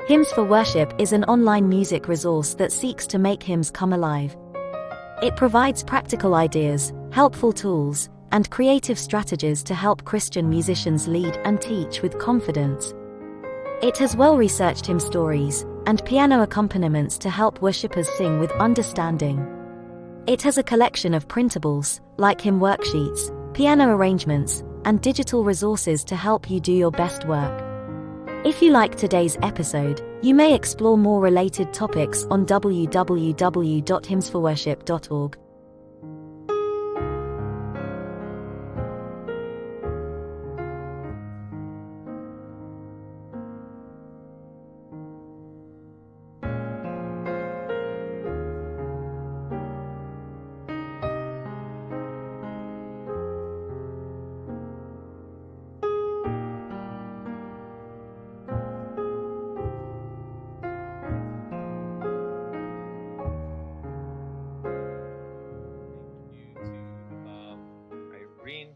Hymns for Worship is an online music resource that seeks to make hymns come alive. It provides practical ideas, helpful tools, and creative strategies to help Christian musicians lead and teach with confidence. It has well-researched hymn stories and piano accompaniments to help worshippers sing with understanding. It has a collection of printables, like hymn worksheets, piano arrangements, and digital resources to help you do your best work. If you like today's episode, you may explore more related topics on www.hymnsforworship.org.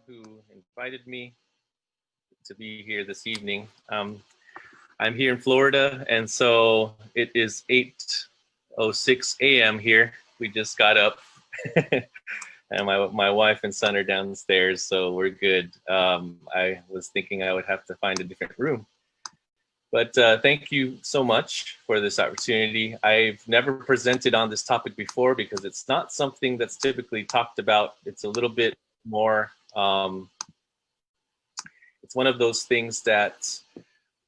Who invited me to be here this evening. I'm here in Florida, and so it is 8:06 a.m. here. We just got up, and my wife and son are downstairs, so we're good. I was thinking I would have to find a different room. But thank you so much for this opportunity. I've never presented on this topic before because it's not something that's typically talked about. It's a little bit more it's one of those things that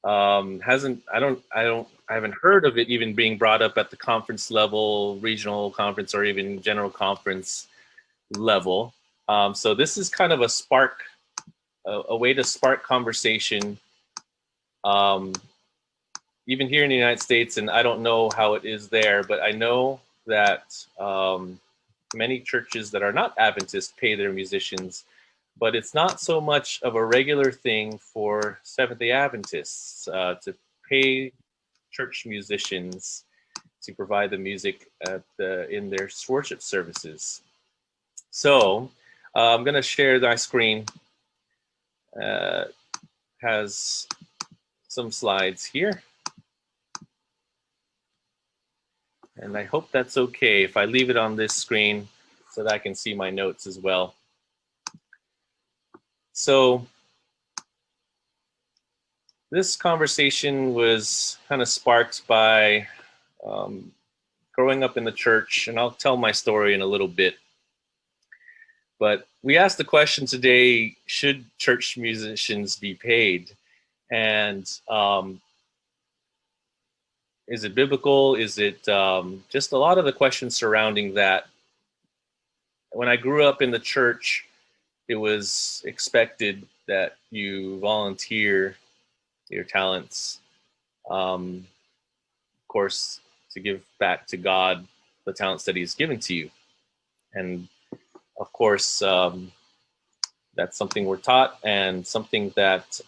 I haven't heard of it even being brought up at the conference level, regional conference, or even general conference level. So this is kind of a way to spark conversation, even here in the United States. And I don't know how it is there, but I know that many churches that are not Adventist pay their musicians, but it's not so much of a regular thing for Seventh-day Adventists to pay church musicians to provide the music in their worship services. So I'm going to share my screen. Has some slides here. And I hope that's okay if I leave it on this screen so that I can see my notes as well. So this conversation was kind of sparked by growing up in the church, and I'll tell my story in a little bit. But we asked the question today, should church musicians be paid? And is it biblical? Is it just a lot of the questions surrounding that? When I grew up in the church, it was expected that you volunteer your talents, of course, to give back to God the talents that He's given to you. And of course, that's something we're taught and something that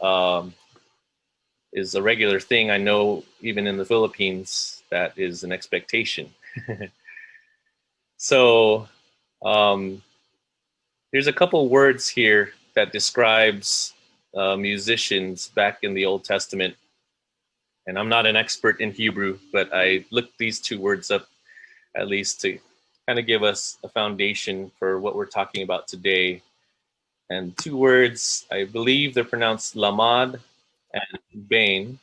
is a regular thing. I know even in the Philippines, that is an expectation. So there's a couple words here that describes musicians back in the Old Testament. And I'm not an expert in Hebrew, but I looked these two words up at least to kind of give us a foundation for what we're talking about today. And two words, I believe they're pronounced lamad and bain.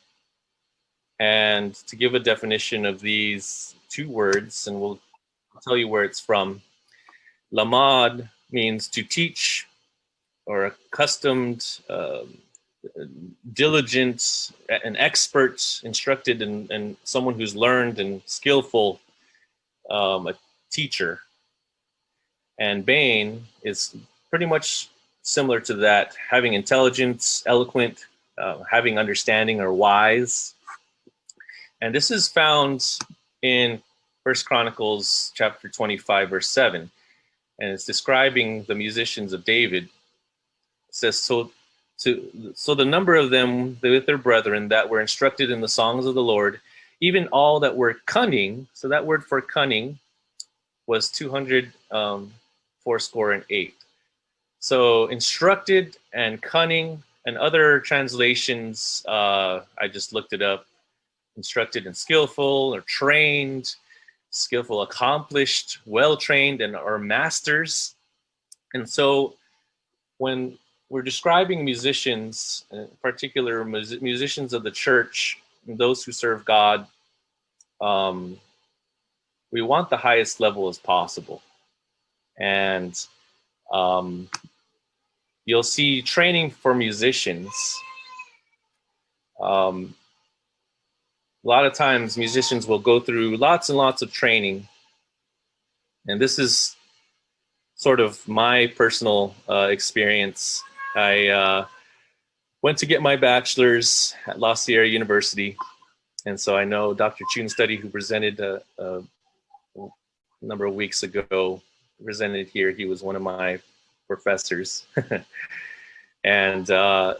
And to give a definition of these two words, and I'll tell you where it's from. Lamad means to teach, or accustomed, diligent, an expert, instructed, and someone who's learned and skillful, a teacher. And bain is pretty much similar to that, having intelligence, eloquent, having understanding, or wise. And this is found in 1 Chronicles chapter 25, verse 7. And it's describing the musicians of David. It says, so the number of them with their brethren that were instructed in the songs of the Lord, even all that were cunning. So that word for cunning was 248. So instructed and cunning, and other translations, I just looked it up, instructed and skillful, or trained, skillful, accomplished, well-trained, and or masters. And so when we're describing musicians, in particular musicians of the church, those who serve God, we want the highest level as possible. And you'll see training for musicians. A lot of times musicians will go through lots and lots of training. And this is sort of my personal experience. I went to get my bachelor's at La Sierra University. And so I know Dr. Chunsteady, who presented a number of weeks ago, presented here. He was one of my professors. And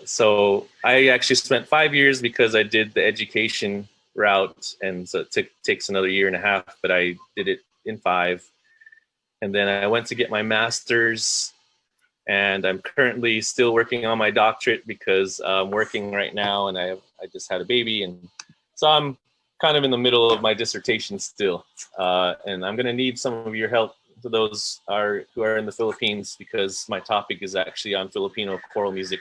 so I actually spent 5 years because I did the education route. And so it takes another year and a half, but I did it in 5. And then I went to get my master's, and I'm currently still working on my doctorate because I'm working right now, and I just had a baby. And so I'm kind of in the middle of my dissertation still. And I'm going to need some of your help to those who are in the Philippines, because my topic is actually on Filipino choral music.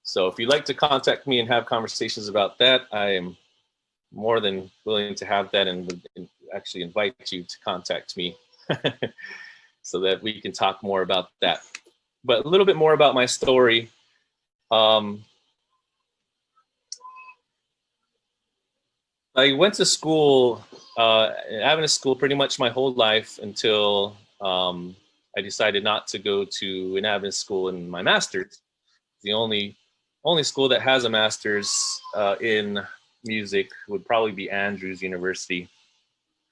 So if you'd like to contact me and have conversations about that, I am more than willing to have that, and actually invite you to contact me so that we can talk more about that. But a little bit more about my story. I went to school, Adventist school, pretty much my whole life until I decided not to go to an Adventist school in my master's. The only school that has a master's in music would probably be Andrews University,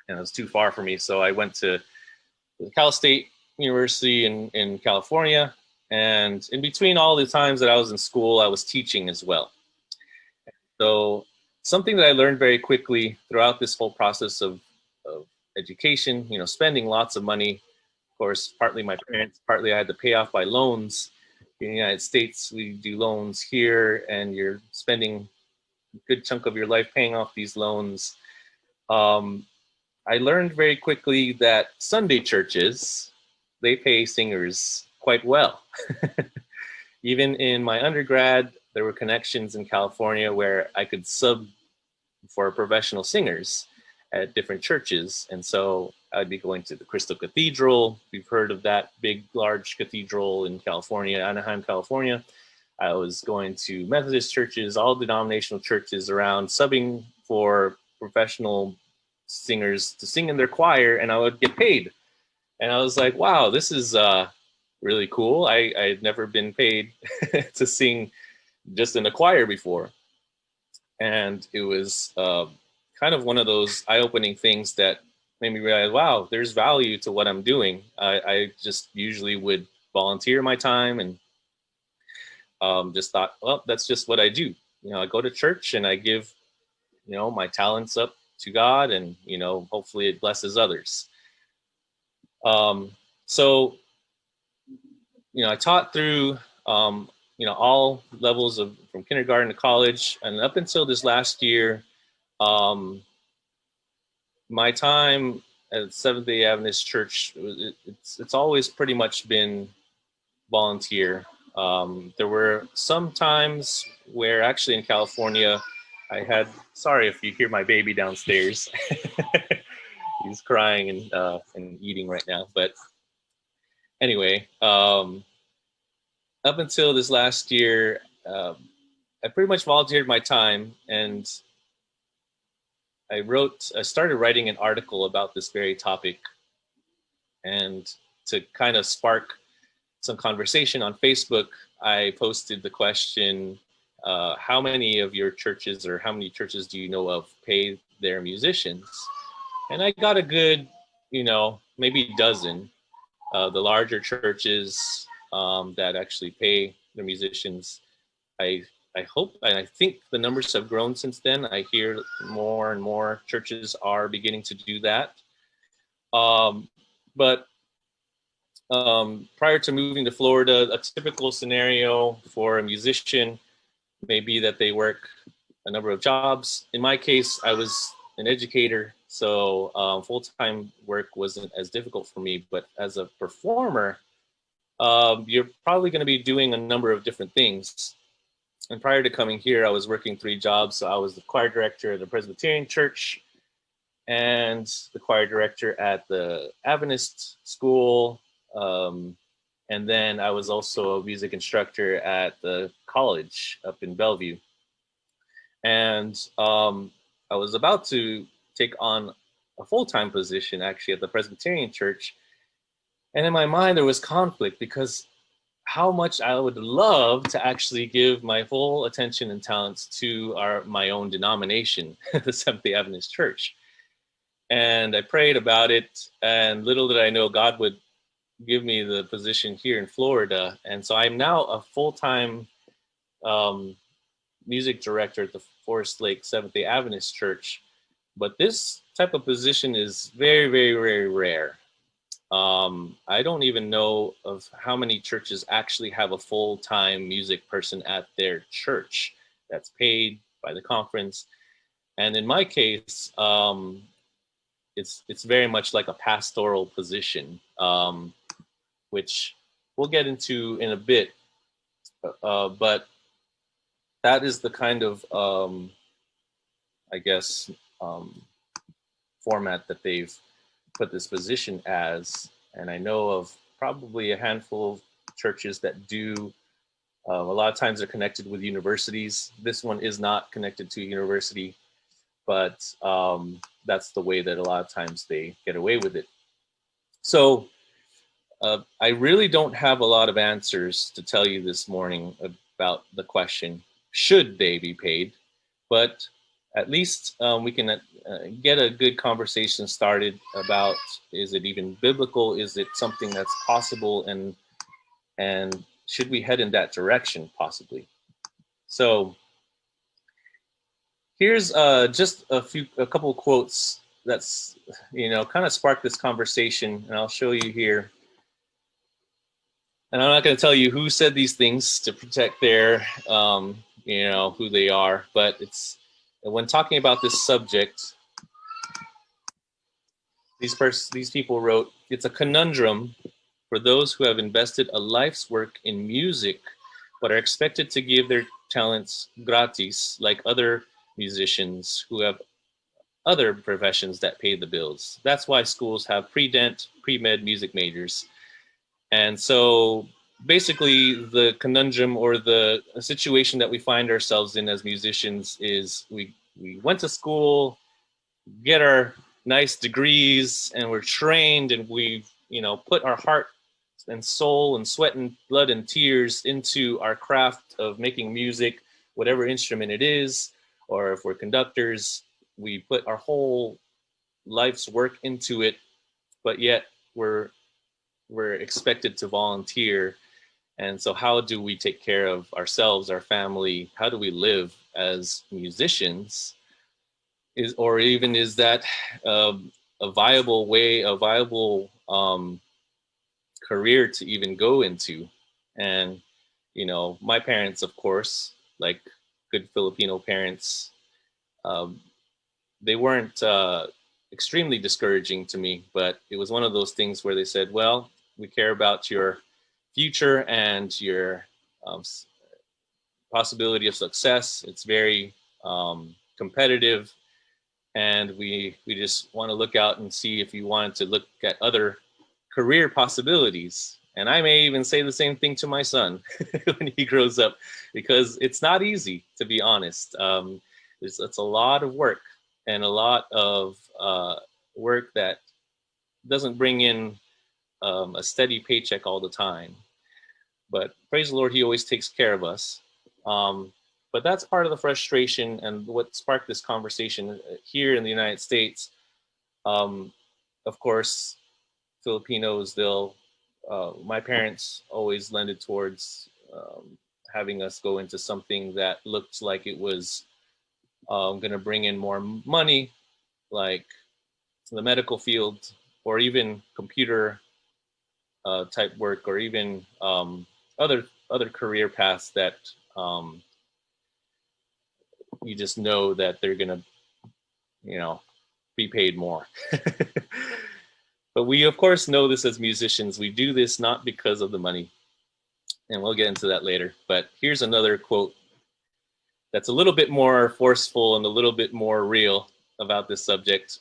and it was too far for me. So I went to Cal State University in California, and in between all the times that I was in school, I was teaching as well. So something that I learned very quickly throughout this whole process of education, spending lots of money, of course, partly my parents, partly I had to pay off by loans. In the United States, we do loans here, and you're spending a good chunk of your life paying off these loans. I learned very quickly that Sunday churches, they pay singers quite well. Even in my undergrad, there were connections in California where I could sub for professional singers at different churches. And so I'd be going to the Crystal Cathedral. We've heard of that big, large cathedral in California, Anaheim, California. I was going to Methodist churches, all denominational churches around, subbing for professional singers to sing in their choir, and I would get paid. And I was like, wow, this is really cool. I had never been paid to sing just in a choir before. And it was kind of one of those eye-opening things that made me realize, wow, there's value to what I'm doing. I just usually would volunteer my time and just thought, well, that's just what I do. I go to church and I give, my talents up to God, and, hopefully it blesses others. So, I taught through, all levels from kindergarten to college, and up until this last year, my time at Seventh-day Adventist Church, it's always pretty much been volunteer. There were some times where actually in California, sorry if you hear my baby downstairs. He's crying and eating right now. But anyway, up until this last year, I pretty much volunteered my time, and I started writing an article about this very topic, and to kind of spark some conversation on Facebook, I posted the question, how many of your churches, or how many churches do you know of, pay their musicians? And I got a good, maybe a dozen. The larger churches that actually pay their musicians. I hope, and I think the numbers have grown since then. I hear more and more churches are beginning to do that. But prior to moving to Florida, a typical scenario for a musician may be that they work a number of jobs. In my case, I was an educator, so full-time work wasn't as difficult for me. But as a performer, you're probably going to be doing a number of different things. And prior to coming here, I was working 3 jobs. So I was the choir director at the Presbyterian Church and the choir director at the Adventist school. And then I was also a music instructor at the college up in Bellevue. And I was about to take on a full-time position actually at the Presbyterian Church. And in my mind, there was conflict because how much I would love to actually give my full attention and talents to my own denomination, the Seventh-day Adventist Church. And I prayed about it, and little did I know God would give me the position here in Florida. And so I'm now a full-time music director at the Forest Lake Seventh-day Adventist Church. But this type of position is very, very, very rare. I don't even know of how many churches actually have a full-time music person at their church that's paid by the conference. And in my case, it's very much like a pastoral position, which we'll get into in a bit. But that is the kind of, I guess, format that they've put this position as. And I know of probably a handful of churches that do. A lot of times they're connected with universities. This one is not connected to a university, but that's the way that a lot of times they get away with it. So I really don't have a lot of answers to tell you this morning about the question, should they be paid? But at least we can get a good conversation started about, is it even biblical? Is it something that's possible? And should we head in that direction possibly? So here's just a couple of quotes that's, kind of sparked this conversation, and I'll show you here. And I'm not going to tell you who said these things to protect their, who they are, but it's, when talking about this subject, these people wrote, it's a conundrum for those who have invested a life's work in music, but are expected to give their talents gratis, like other musicians who have other professions that pay the bills. That's why schools have pre-dent, pre-med music majors. And so basically the conundrum or the situation that we find ourselves in as musicians is we went to school, get our nice degrees, and we're trained, and we've put our heart and soul and sweat and blood and tears into our craft of making music, whatever instrument it is, or if we're conductors, we put our whole life's work into it, but yet we're expected to volunteer. And so how do we take care of ourselves, our family? How do we live as musicians? Is that a viable way, a viable career to even go into? And, my parents, of course, like good Filipino parents, they weren't extremely discouraging to me, but it was one of those things where they said, well, we care about your future and your possibility of success. It's very competitive, and we just want to look out and see if you wanted to look at other career possibilities. And I may even say the same thing to my son when he grows up, because it's not easy, to be honest. It's a lot of work, and a lot of work that doesn't bring in a steady paycheck all the time. But praise the Lord, he always takes care of us. But that's part of the frustration and what sparked this conversation here in the United States. Of course, Filipinos, my parents always lended towards having us go into something that looked like it was going to bring in more money, like the medical field, or even computer type work, or even other career paths that you just know that they're going to, be paid more. But we, of course, know this as musicians. We do this not because of the money. And we'll get into that later. But here's another quote that's a little bit more forceful and a little bit more real about this subject.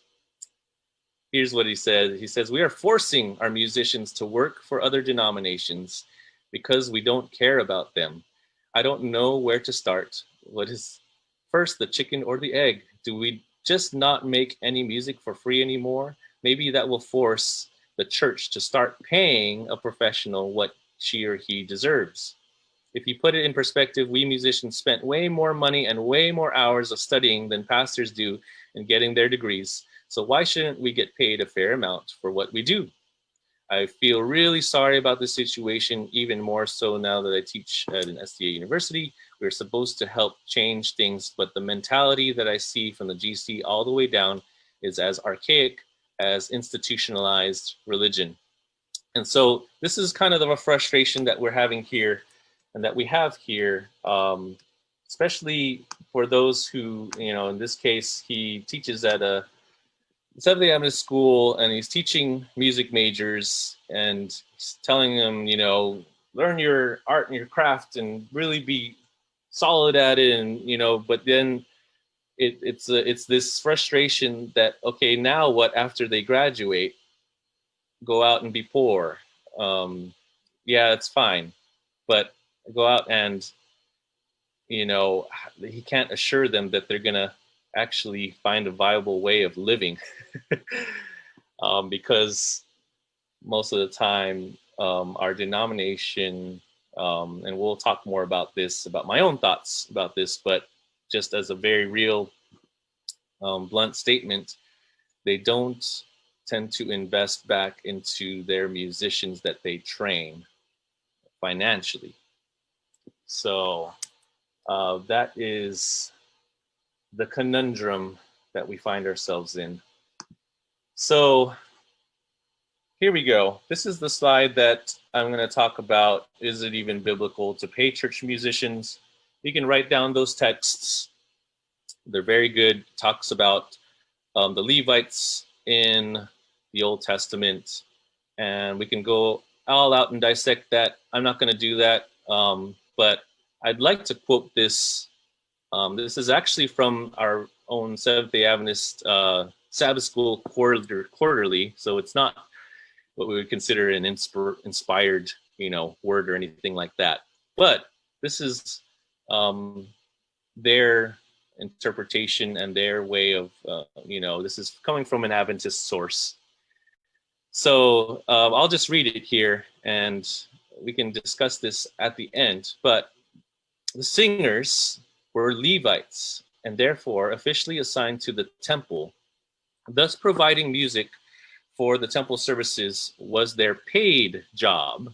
Here's what he says. He says, "We are forcing our musicians to work for other denominations because we don't care about them. I don't know where to start. What is first, the chicken or the egg? Do we just not make any music for free anymore? Maybe that will force the church to start paying a professional what she or he deserves. If you put it in perspective, we musicians spent way more money and way more hours of studying than pastors do in getting their degrees. So why shouldn't we get paid a fair amount for what we do? I feel really sorry about this situation, even more so now that I teach at an SDA university. We're supposed to help change things, but the mentality that I see from the GC all the way down is as archaic as institutionalized religion." And so this is kind of a frustration that we're having here and that we have here, especially for those who, in this case, he teaches at a Seventh-day Adventist school, and he's teaching music majors, and he's telling them, learn your art and your craft and really be solid at it. And, but then it's this frustration that, okay, now what after they graduate? Go out and be poor. Yeah, it's fine. But go out and, he can't assure them that they're going to actually find a viable way of living. Because most of the time, our denomination, and we'll talk more about my own thoughts about this, but just as a very real, blunt statement, they don't tend to invest back into their musicians that they train financially. So that is the conundrum that we find ourselves in. So here we go. This is the slide that I'm going to talk about. Is it even biblical to pay church musicians? You can write down those texts. They're very good. It talks about the Levites in the Old Testament, and we can go all out and dissect that. I'm not going to do that, but I'd like to quote this. This is actually from our own Seventh-day Adventist Sabbath School quarterly, so it's not what we would consider an inspired, word or anything like that. But this is their interpretation and their way of, this is coming from an Adventist source. So I'll just read it here, and we can discuss this at the end. But the singers were Levites, and therefore officially assigned to the temple. Thus, providing music for the temple services was their paid job.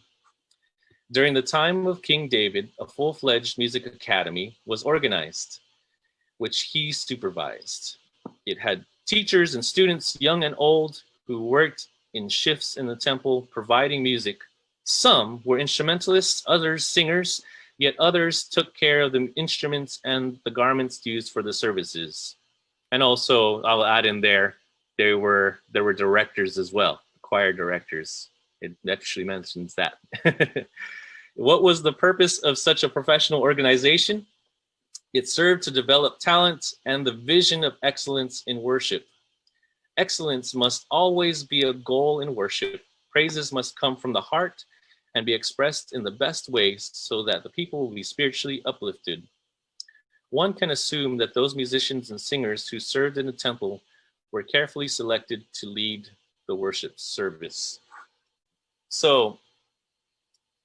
During the time of King David, a full-fledged music academy was organized, which he supervised. It had teachers and students, young and old, who worked in shifts in the temple providing music. Some were instrumentalists, others singers, yet others took care of the instruments and the garments used for the services. And also, I'll add in there were directors as well, choir directors. It actually mentions that. What was the purpose of such a professional organization? It served to develop talent and the vision of excellence in worship. Excellence must always be a goal in worship. Praises must come from the heart and be expressed in the best ways so that the people will be spiritually uplifted. One can assume that those musicians and singers who served in the temple were carefully selected to lead the worship service. So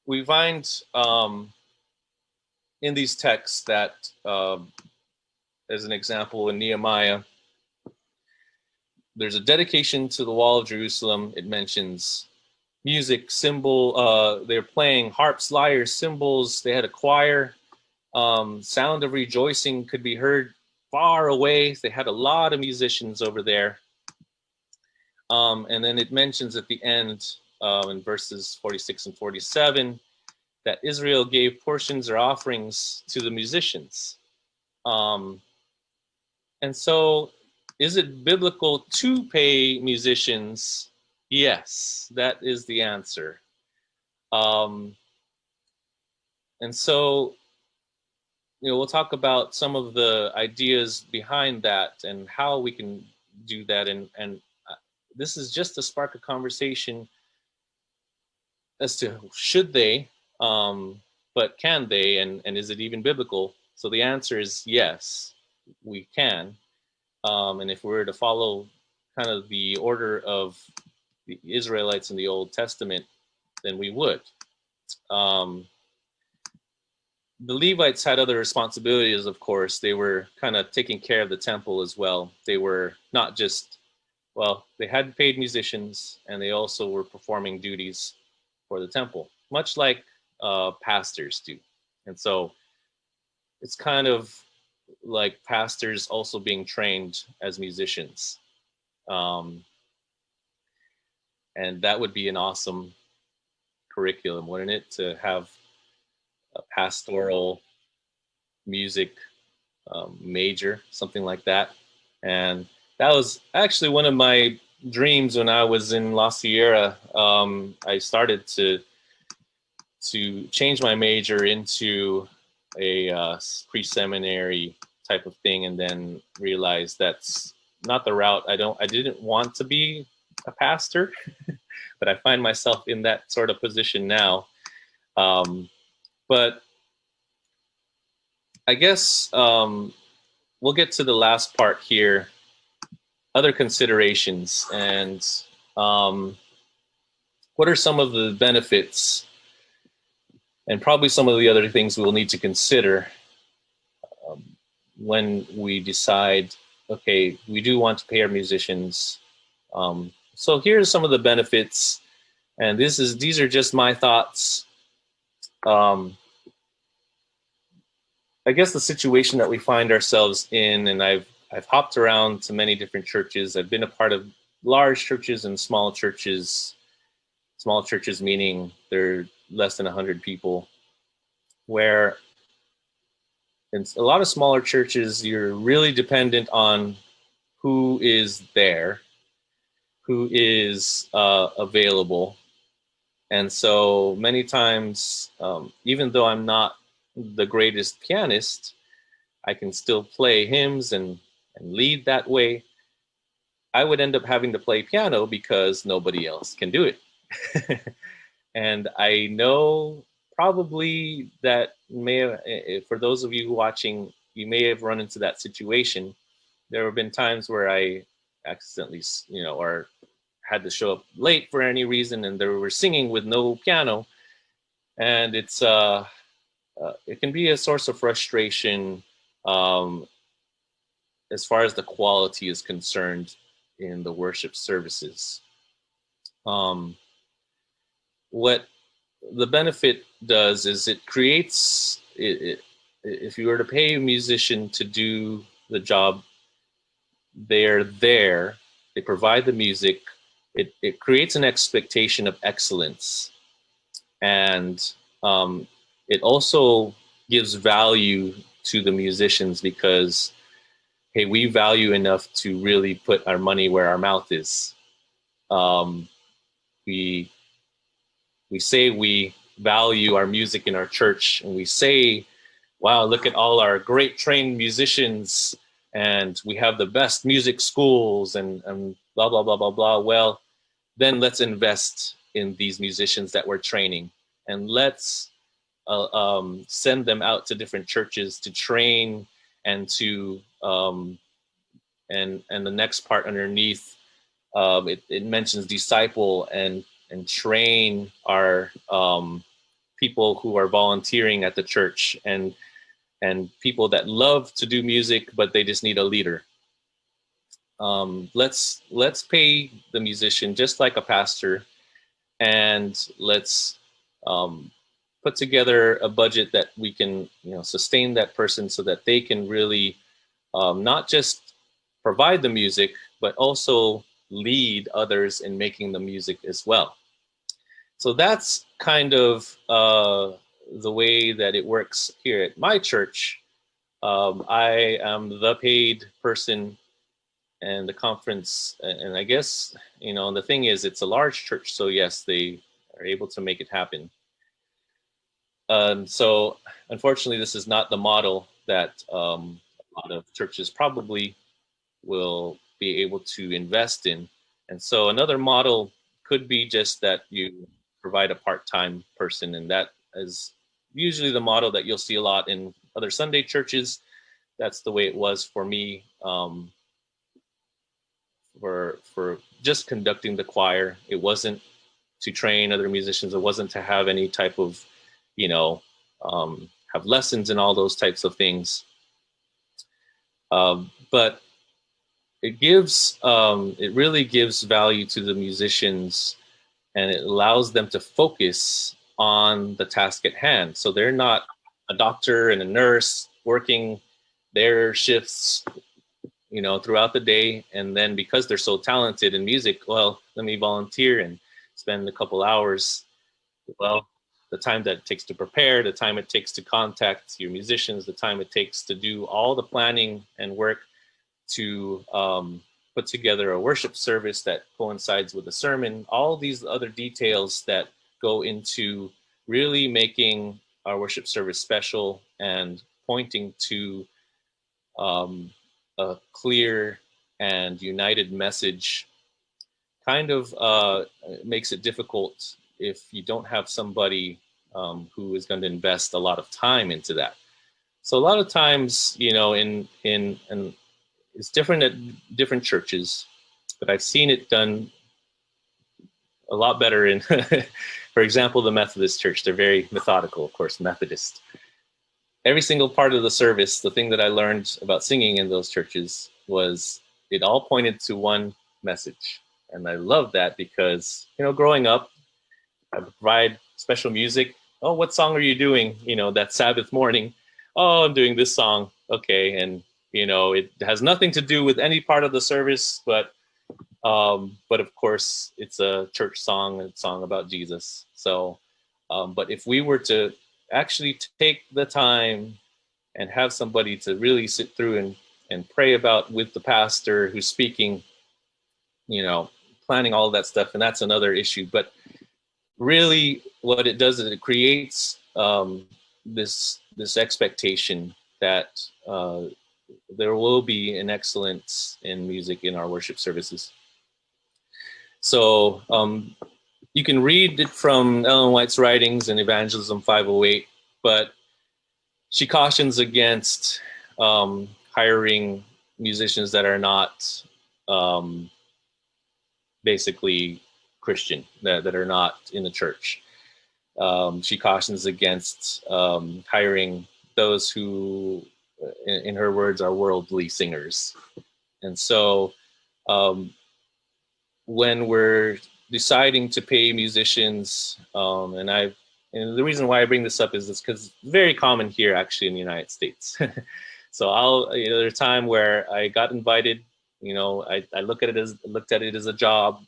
we find in these texts that, as an example, in Nehemiah, there's a dedication to the wall of Jerusalem. It mentions music, cymbal. They're playing harps, lyres, cymbals. They had a choir. Sound of rejoicing could be heard far away. They had a lot of musicians over there. And then it mentions at the end, in verses 46 and 47, that Israel gave portions or offerings to the musicians. And so, is it biblical to pay musicians? Yes, that is the answer. Um, and so, we'll talk about some of the ideas behind that and how we can do that. And this is just to spark a conversation as to should they, but can they, and is it even biblical? So the answer is yes, we can. And if we were to follow kind of the order of the Israelites in the Old Testament, then we would. Um, the Levites had other responsibilities, of course. They were kind of taking care of the temple as well. They were not just, well, they had paid musicians and they also were performing duties for the temple, much like pastors do. And so it's kind of like pastors also being trained as musicians. Um, and that would be an awesome curriculum, wouldn't it, to have a pastoral music major, something like that. And that was actually one of my dreams when I was in La Sierra. I started to change my major into a pre-seminary type of thing, and then realized that's not the route. I didn't want to be a pastor, but I find myself in that sort of position now. But I guess we'll get to the last part here, other considerations, and um, what are some of the benefits and probably some of the other things we'll need to consider when we decide, okay, we do want to pay our musicians. So here's some of the benefits, and these are just my thoughts. I guess the situation that we find ourselves in, and I've hopped around to many different churches. I've been a part of large churches and small churches. Small churches meaning they're less than 100 people, where in a lot of smaller churches, you're really dependent on who is there, who is available. And so many times, even though I'm not the greatest pianist, I can still play hymns and lead that way. I would end up having to play piano because nobody else can do it. And I know probably that may have, for those of you watching, you may have run into that situation. There have been times where I accidentally, or had to show up late for any reason, and they were singing with no piano, and it can be a source of frustration um, as far as the quality is concerned in the worship services. Um, what the benefit does is it creates if you were to pay a musician to do the job, they're there, they provide the music, it creates an expectation of excellence, and it also gives value to the musicians because, hey, we value enough to really put our money where our mouth is. um, we we say we value our music in our church, and we say, wow, look at all our great trained musicians, and we have the best music schools, and blah blah blah blah blah. Well, then let's invest in these musicians that we're training, and let's send them out to different churches to train, and to and the next part underneath, it mentions disciple and train our people who are volunteering at the church, and people that love to do music but they just need a leader. Let's pay the musician just like a pastor, and let's put together a budget that we can sustain that person so that they can really not just provide the music but also lead others in making the music as well. So that's kind of the way that it works here at my church. I am the paid person and the conference, and I guess, the thing is, it's a large church, so yes, they are able to make it happen. So unfortunately, this is not the model that a lot of churches probably will be able to invest in. And so another model could be just that you provide a part-time person, and that is usually the model that you'll see a lot in other Sunday churches. That's the way it was for me, for just conducting the choir. It wasn't to train other musicians. It wasn't to have any type of, you know, have lessons and all those types of things. But it really gives value to the musicians, and it allows them to focus on the task at hand. So they're not a doctor and a nurse working their shifts, throughout the day. And then because they're so talented in music, well, let me volunteer and spend a couple hours. Well, the time that it takes to prepare, the time it takes to contact your musicians, the time it takes to do all the planning and work to put together a worship service that coincides with a sermon, all these other details that go into really making our worship service special and pointing to a clear and united message kind of makes it difficult if you don't have somebody who is going to invest a lot of time into that. So a lot of times, in it's different at different churches, but I've seen it done a lot better in, for example, the Methodist Church. They're very methodical, of course, Methodist. Every single part of the service, the thing that I learned about singing in those churches was it all pointed to one message. And I love that because, growing up, I would provide special music. Oh, what song are you doing? That Sabbath morning. Oh, I'm doing this song. Okay. And, it has nothing to do with any part of the service, but of course it's a church song, and a song about Jesus. So, but if we were to actually take the time and have somebody to really sit through and pray about with the pastor who's speaking, planning all of that stuff, and that's another issue. But really, what it does is it creates this expectation that there will be an excellence in music in our worship services. So you can read it from Ellen White's writings in Evangelism 508, but she cautions against hiring musicians that are not basically Christian, that are not in the church. She cautions against hiring those who, in her words, are worldly singers. And so when we're deciding to pay musicians, and the reason why I bring this up is it's because it's very common here actually in the United States. So there's a time where I got invited, I looked at it as a job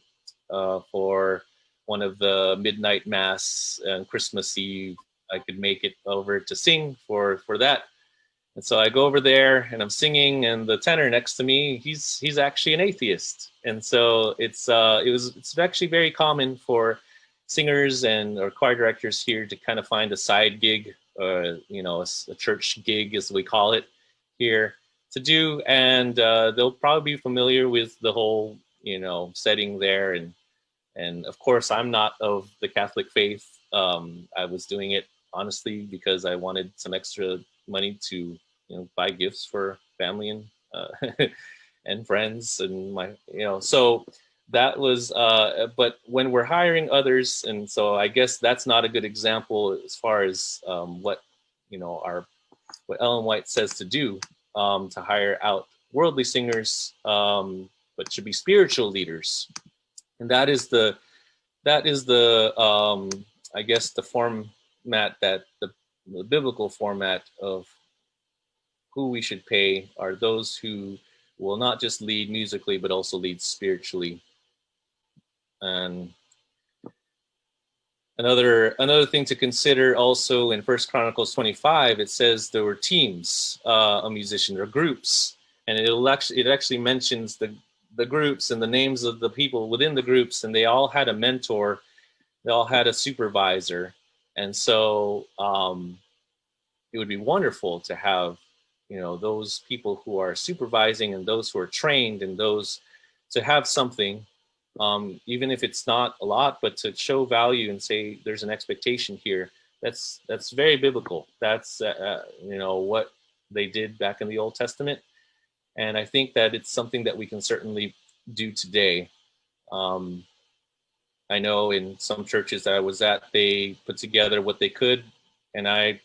for one of the midnight mass and Christmas Eve. I could make it over to sing for that. And so I go over there and I'm singing, and the tenor next to me, he's actually an atheist. And so it's actually very common for singers or choir directors here to kind of find a side gig, a church gig as we call it here, to do, and they'll probably be familiar with the whole setting there. And of course, I'm not of the Catholic faith. I was doing it honestly because I wanted some extra money to buy gifts for family and and friends, and so that was but when we're hiring others, and so I guess that's not a good example as far as what what Ellen White says to do, to hire out worldly singers, but should be spiritual leaders. And that is the I guess the format, that the biblical format of who we should pay are those who will not just lead musically, but also lead spiritually. And Another thing to consider also in First Chronicles 25, it says there were teams of musicians or groups, and it actually mentions the groups and the names of the people within the groups, and they all had a mentor, they all had a supervisor, and so it would be wonderful to have, those people who are supervising and those who are trained and those to have something, even if it's not a lot, but to show value and say there's an expectation here. That's very biblical. That's what they did back in the Old Testament, and I think that it's something that we can certainly do today. Um, I know in some churches that I was at, they put together what they could, and I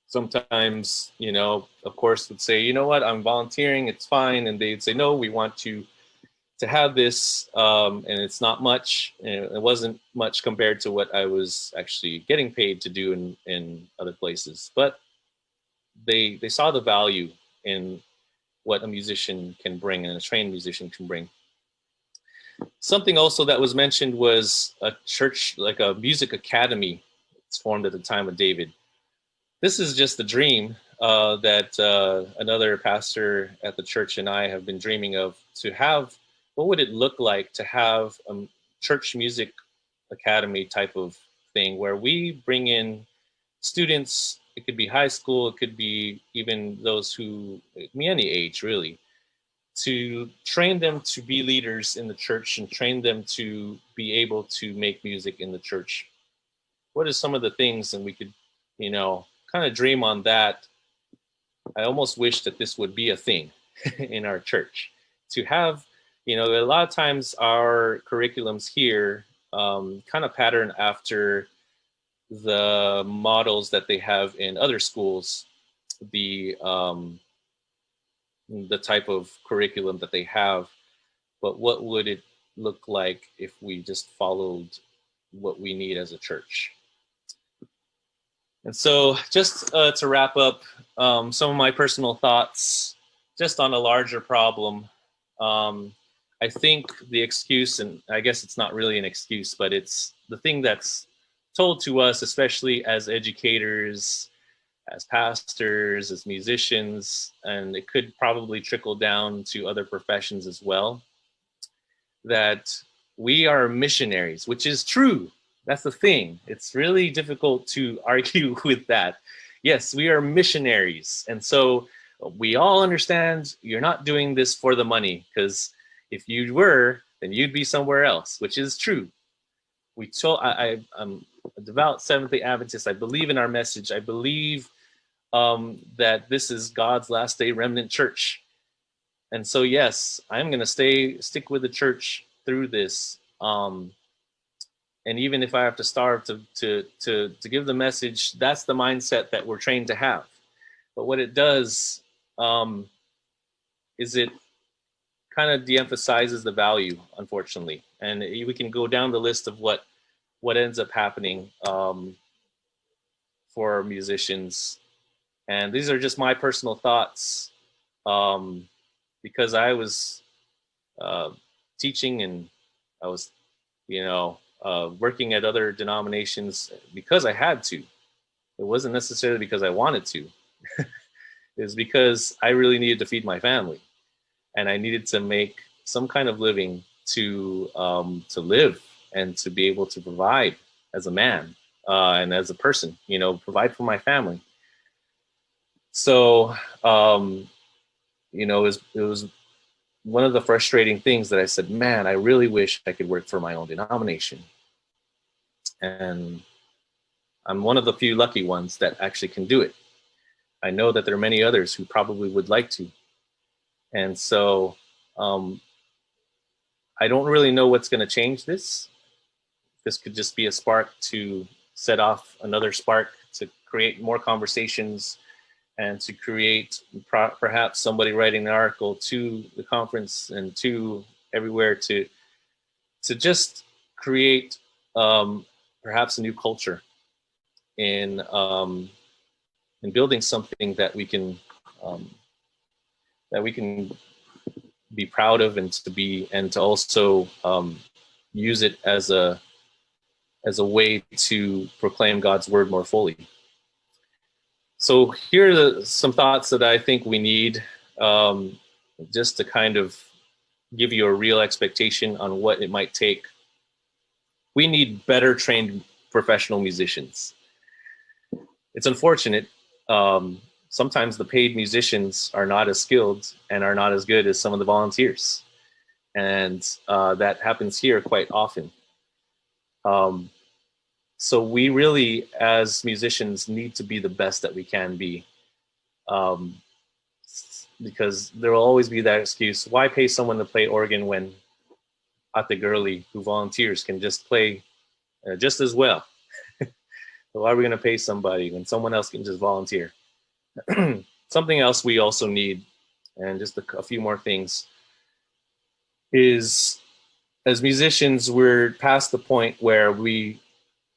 sometimes, of course, would say, you know what, I'm volunteering, it's fine, and they'd say, no, we want you to have this, and it's not much. And it wasn't much compared to what I was actually getting paid to do in other places. But they saw the value in what a musician can bring and a trained musician can bring. Something also that was mentioned was a church, like a music academy. It's formed at the time of David. This is just a dream that another pastor at the church and I have been dreaming of, to have. What would it look like to have a church music academy type of thing where we bring in students? It could be high school, it could be even those who, any age really, to train them to be leaders in the church and train them to be able to make music in the church. What are some of the things, and we could, kind of dream on that. I almost wish that this would be a thing in our church, to have, a lot of times our curriculums here kind of pattern after the models that they have in other schools, the type of curriculum that they have. But what would it look like if we just followed what we need as a church? And so just to wrap up, some of my personal thoughts just on a larger problem. I think the excuse, and I guess it's not really an excuse, but it's the thing that's told to us, especially as educators, as pastors, as musicians, and it could probably trickle down to other professions as well, that we are missionaries, which is true. That's the thing. It's really difficult to argue with that. Yes, we are missionaries. And so we all understand you're not doing this for the money, because if you were, then you'd be somewhere else, which is true. I'm a devout Seventh-day Adventist. I believe in our message. I believe that this is God's last day remnant church. And so, yes, I'm going to stick with the church through this. And even if I have to starve to give the message, that's the mindset that we're trained to have. But what it does is it kind of de-emphasizes the value, unfortunately. And we can go down the list of what ends up happening for musicians. And these are just my personal thoughts, because I was teaching, and I was, working at other denominations because I had to. It wasn't necessarily because I wanted to. It was because I really needed to feed my family, and I needed to make some kind of living to live and to be able to provide as a man and as a person, provide for my family. So, it was one of the frustrating things that I said, man, I really wish I could work for my own denomination. And I'm one of the few lucky ones that actually can do it. I know that there are many others who probably would like to. And so I don't really know what's going to change this. This could just be a spark to set off another spark to create more conversations and to create perhaps somebody writing an article to the conference and to everywhere to just create perhaps a new culture in building something that we can be proud of, and to also use it as a as a way to proclaim God's word more fully. So here are some thoughts that I think we need, just to kind of give you a real expectation on what it might take. We need better trained professional musicians. It's unfortunate. Sometimes the paid musicians are not as skilled and are not as good as some of the volunteers. And that happens here quite often. So we really, as musicians, need to be the best that we can be. Because there will always be that excuse, why pay someone to play organ when Ate Girly, who volunteers, can just play just as well? So why are we going to pay somebody when someone else can just volunteer? Something else we also need, and just a few more things, is as musicians, we're past the point where we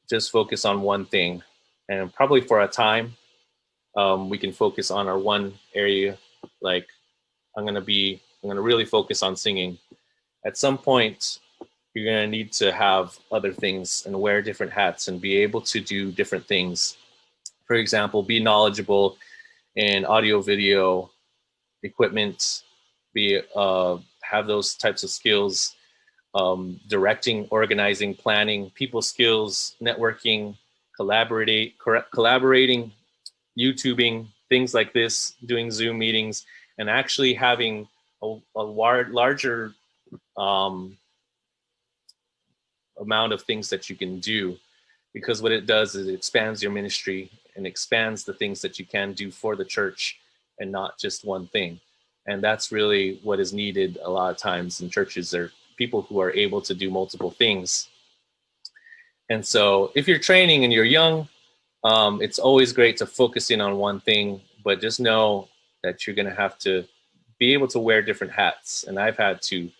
just focus on one thing. And probably for a time, we can focus on our one area, like I'm going to really focus on singing. At some point, you're going to need to have other things and wear different hats and be able to do different things. For example, be knowledgeable in audio video equipment, have those types of skills, directing, organizing, planning, people skills, networking, collaborating, YouTubing, things like this, doing Zoom meetings, and actually having a larger amount of things that you can do, because what it does is it expands your ministry and expands the things that you can do for the church and not just one thing. And that's really what is needed a lot of times in churches. There are people who are able to do multiple things. And so if you're training and you're young, it's always great to focus in on one thing, but just know that you're going to have to be able to wear different hats. And I've had to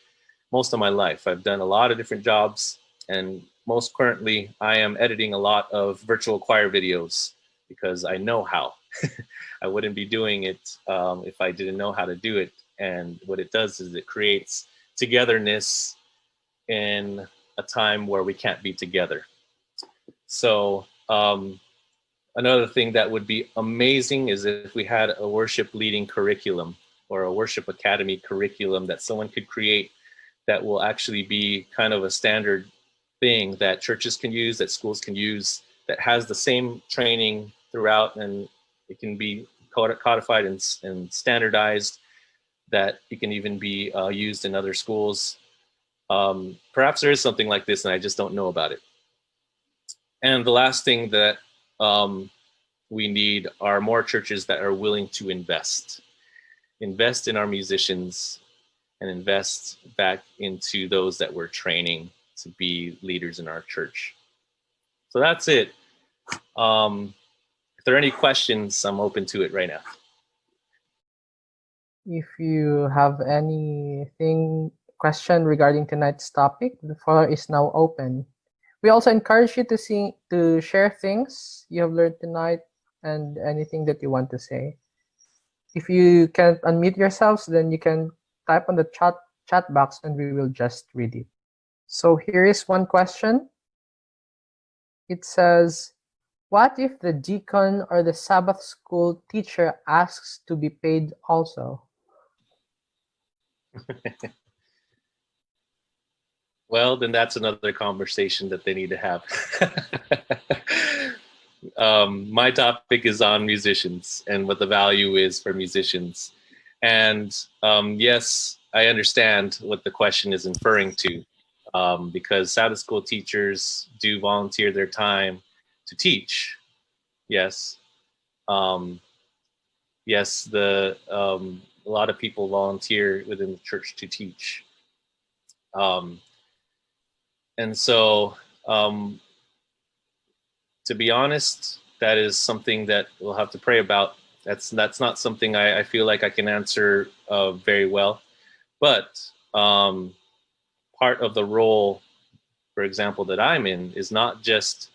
most of my life. I've done a lot of different jobs, and most currently I am editing a lot of virtual choir videos because I know how. I wouldn't be doing it if I didn't know how to do it. And what it does is it creates togetherness in a time where we can't be together. So another thing that would be amazing is if we had a worship leading curriculum or a worship academy curriculum that someone could create that will actually be kind of a standard thing that churches can use, that schools can use, that has the same training throughout, and it can be codified and standardized, that it can even be used in other schools. Perhaps there is something like this and I just don't know about it. And the last thing that we need are more churches that are willing to invest in our musicians and invest back into those that we're training to be leaders in our church. So that's it. If there are any questions, I'm open to it right now. If you have question regarding tonight's topic, the floor is now open. We also encourage you to share things you have learned tonight and anything that you want to say. If you can't unmute yourselves, then you can type on the chat box and we will just read it. So here is one question. It says, what if the deacon or the Sabbath school teacher asks to be paid also? Well, then that's another conversation that they need to have. My topic is on musicians and what the value is for musicians. And yes, I understand what the question is inferring to, because Sabbath school teachers do volunteer their time to teach. Yes. Yes, a lot of people volunteer within the church to teach. And so, to be honest, that is something that we'll have to pray about. That's not something I feel like I can answer very well. But part of the role, for example, that I'm in is not just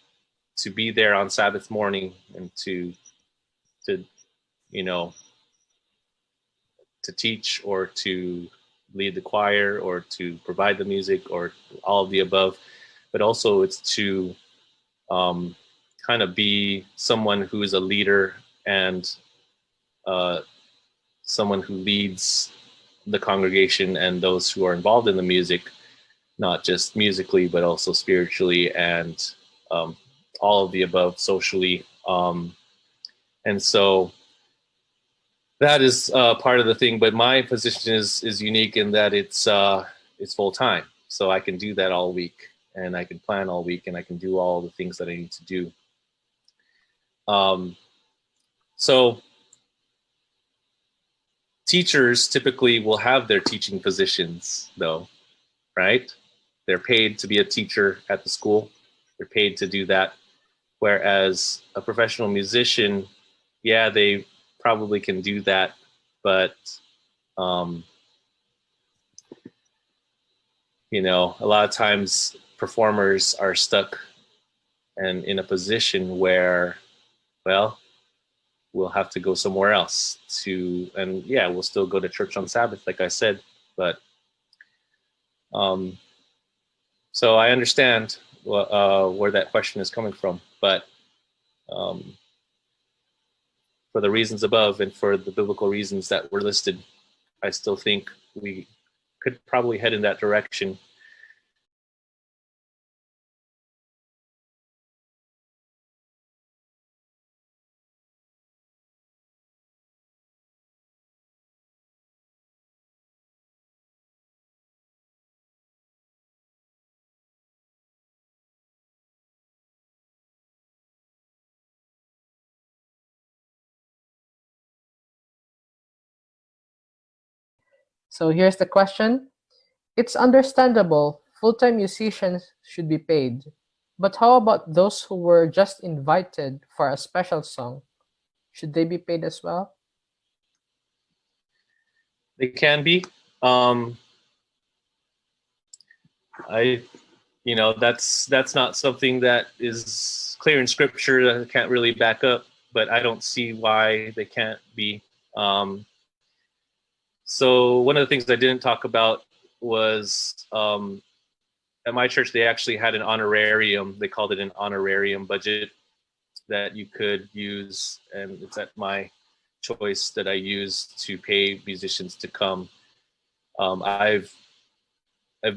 to be there on Sabbath morning and to teach or to lead the choir or to provide the music or all of the above, but also it's to kind of be someone who is a leader and someone who leads the congregation and those who are involved in the music, not just musically, but also spiritually and all of the above socially. And so that is part of the thing. But my position is unique in that it's full time, so I can do that all week, and I can plan all week, and I can do all the things that I need to do. So teachers typically will have their teaching positions, though, right? They're paid to be a teacher at the school. They're paid to do that. Whereas a professional musician, yeah, they probably can do that, but you know, a lot of times performers are stuck and in a position where, well, we'll have to go somewhere else to, and yeah, we'll still go to church on Sabbath, like I said, but so I understand where that question is coming from, but for the reasons above and for the biblical reasons that were listed, I still think we could probably head in that direction. So here's the question. It's understandable full-time musicians should be paid, but how about those who were just invited for a special song? Should they be paid as well? They can be. I, you know, that's not something that is clear in scripture that I can't really back up, but I don't see why they can't be. So one of the things I didn't talk about was at my church, they actually had an honorarium. They called it an honorarium budget that you could use, and it's at my choice that I use to pay musicians to come. I've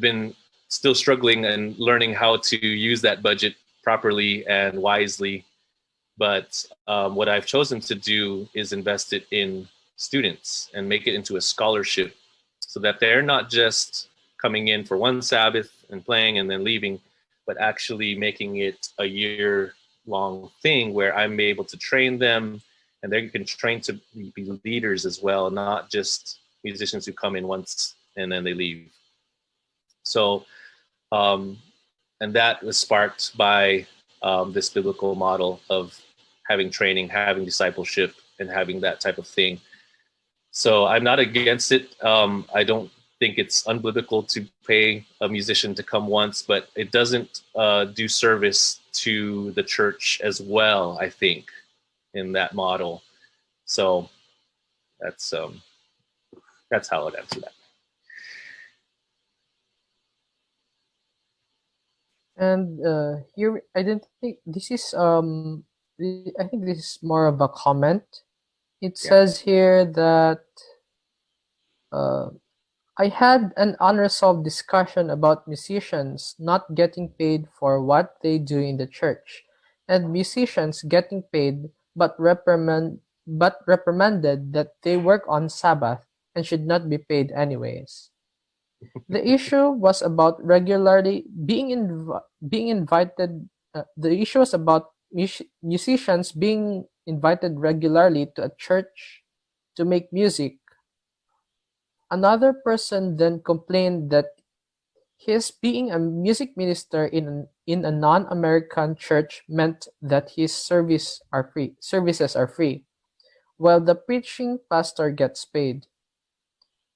been still struggling and learning how to use that budget properly and wisely. But what I've chosen to do is invest it in students and make it into a scholarship so that they're not just coming in for one Sabbath and playing and then leaving, but actually making it a year-long thing where I'm able to train them and they can train to be leaders as well, not just musicians who come in once and then they leave. So, and that was sparked by this biblical model of having training, having discipleship, and having that type of thing. So I'm not against it. I don't think it's unbiblical to pay a musician to come once, but it doesn't do service to the church as well, I think, in that model. So that's how I'd answer that. And here, I don't think this is I think this is more of a comment. It Yeah. says here that I had an unresolved discussion about musicians not getting paid for what they do in the church, and musicians getting paid but reprimanded that they work on Sabbath and should not be paid anyways. The issue was about regularly being invited. The issue was about musicians being invited regularly to a church to make music. Another person then complained that his being a music minister in a non-American church meant that his services are free, while the preaching pastor gets paid.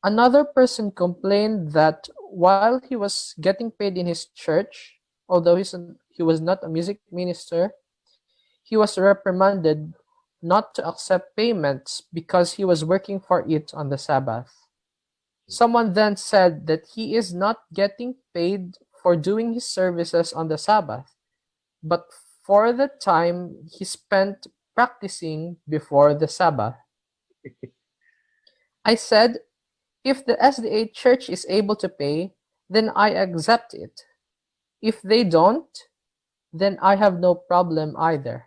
Another person complained that while he was getting paid in his church, although he was not a music minister, he was reprimanded not to accept payments because he was working for it on the Sabbath. Someone then said that he is not getting paid for doing his services on the Sabbath, but for the time he spent practicing before the Sabbath. I said, if the SDA church is able to pay, then I accept it. If they don't, then I have no problem either.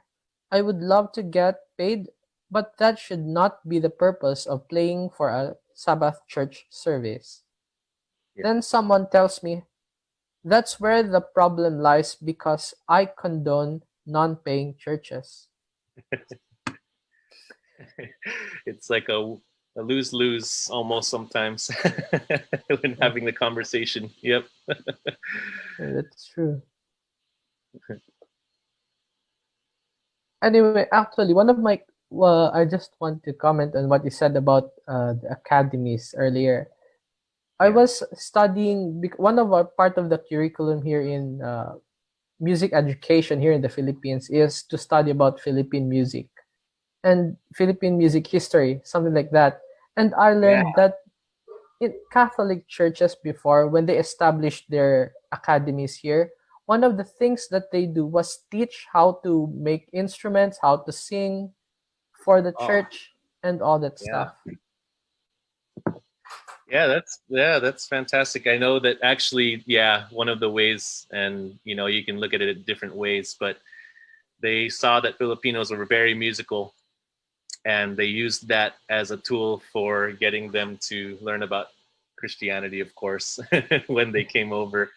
I would love to get paid, but that should not be the purpose of playing for a Sabbath church service. Yeah. Then someone tells me, that's where the problem lies because I condone non-paying churches. It's like a lose-lose almost sometimes when having the conversation. Yep. That's true. Anyway, actually, I just want to comment on what you said about the academies earlier. I Yeah. was studying one of our part of the curriculum here in music education here in the Philippines is to study about Philippine music and Philippine music history, something like that. And I Yeah. learned that in Catholic churches before, when they established their academies here, one of the things that they do was teach how to make instruments, how to sing for the Oh, church, and all that yeah. stuff. That's fantastic. I know that actually, yeah, one of the ways, and you can look at it different ways, but they saw that Filipinos were very musical, and they used that as a tool for getting them to learn about Christianity, of course, when they came over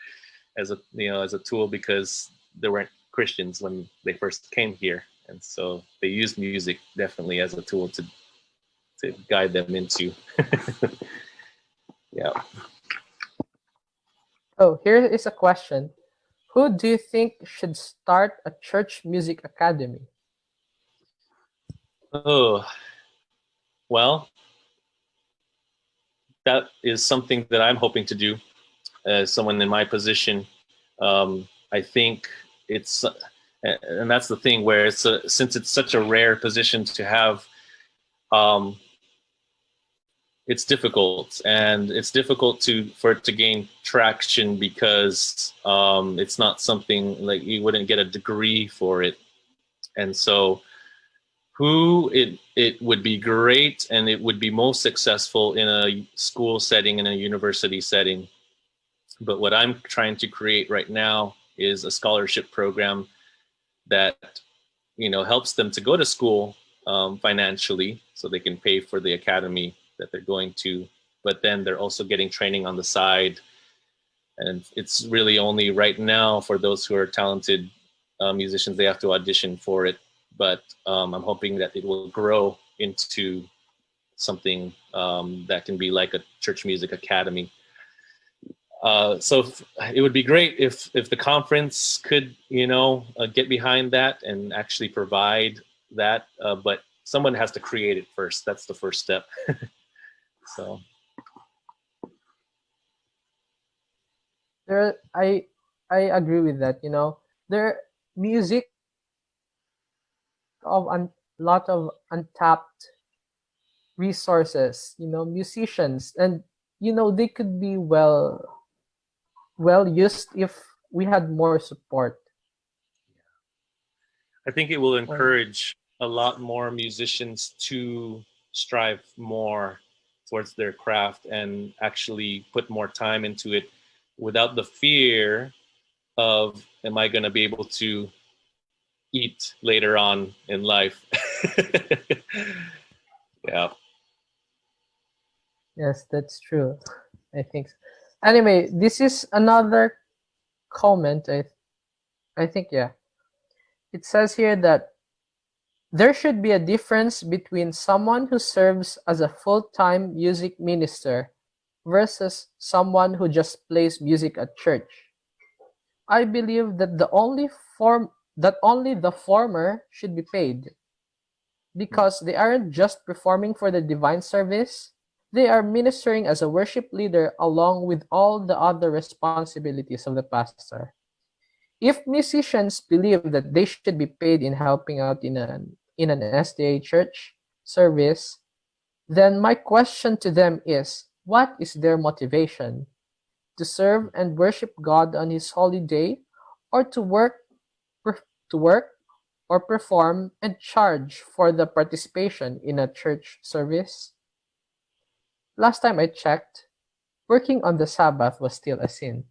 as a tool, because there weren't Christians when they first came here, and so they used music definitely as a tool to guide them into. Yeah. Oh, here is a question. Who do you think should start a church music academy? Oh, well, that is something that I'm hoping to do as someone in my position. I think it's, and that's the thing where since it's such a rare position to have, um, it's difficult, and it's difficult for it to gain traction because it's not something like you wouldn't get a degree for it, and so it would be great and it would be most successful in a school setting, in a university setting. But what I'm trying to create right now is a scholarship program that helps them to go to school financially, so they can pay for the academy that they're going to, but then they're also getting training on the side. And it's really only right now for those who are talented musicians, they have to audition for it. But I'm hoping that it will grow into something that can be like a church music academy. So it would be great if the conference could get behind that and actually provide that, but someone has to create it first. That's the first step. So There, I agree with that. There music of a lot of untapped resources. Musicians, and they could be well used if we had more support. I think it will Um, encourage a lot more musicians to strive more towards their craft and actually put more time into it without the fear of, am I going to be able to eat later on in life? Yeah. yes, that's true. I think so. Anyway, this is another comment. I think, yeah. It says here that there should be a difference between someone who serves as a full-time music minister versus someone who just plays music at church. I believe that only the former should be paid, because they aren't just performing for the divine service, they are ministering as a worship leader along with all the other responsibilities of the pastor. If musicians believe that they should be paid in helping out in an SDA church service, then my question to them is, what is their motivation? To serve and worship God on His holy day, or to work to work or perform and charge for the participation in a church service? Last time I checked, working on the Sabbath was still a sin.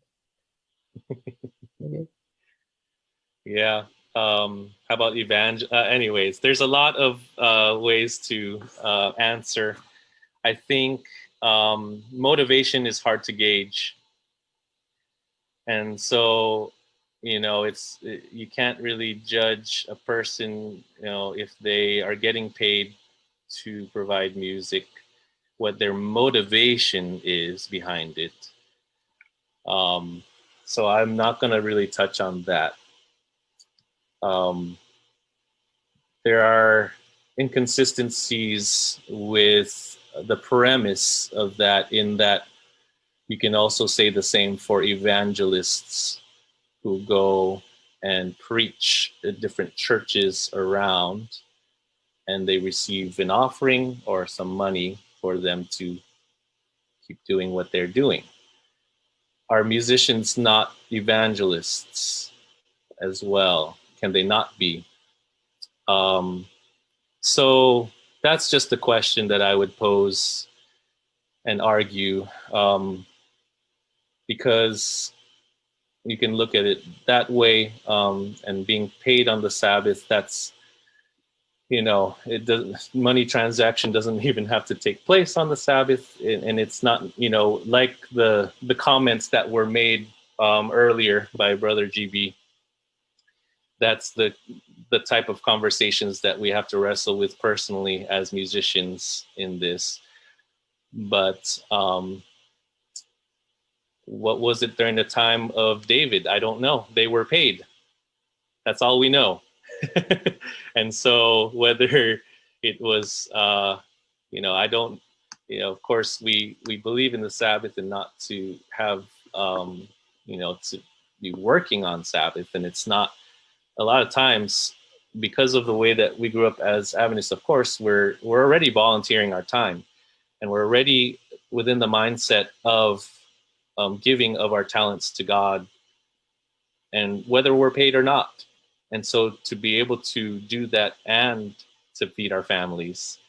Okay. Yeah. How about evangel? Anyways, there's a lot of ways to answer. I think motivation is hard to gauge, and so it's you can't really judge a person, if they are getting paid to provide music, what their motivation is behind it. So I'm not going to really touch on that. Um, there are inconsistencies with the premise of that, in that you can also say the same for evangelists who go and preach at different churches around, and they receive an offering or some money for them to keep doing what they're doing. Are musicians not evangelists as well? Can they not be? Um, so that's just a question that I would pose and argue, because you can look at it that way, and being paid on the Sabbath, that's, it doesn't, money transaction doesn't even have to take place on the Sabbath, and it's not, like the comments that were made earlier by Brother GB. That's the type of conversations that we have to wrestle with personally as musicians in this. But what was it during the time of David? I don't know. They were paid. That's all we know. And so whether it was, I don't, of course we believe in the Sabbath and not to have, to be working on Sabbath. And it's not, a lot of times, because of the way that we grew up as Adventists, of course, we're already volunteering our time, and we're already within the mindset of giving of our talents to God, and whether we're paid or not. And so to be able to do that and to feed our families,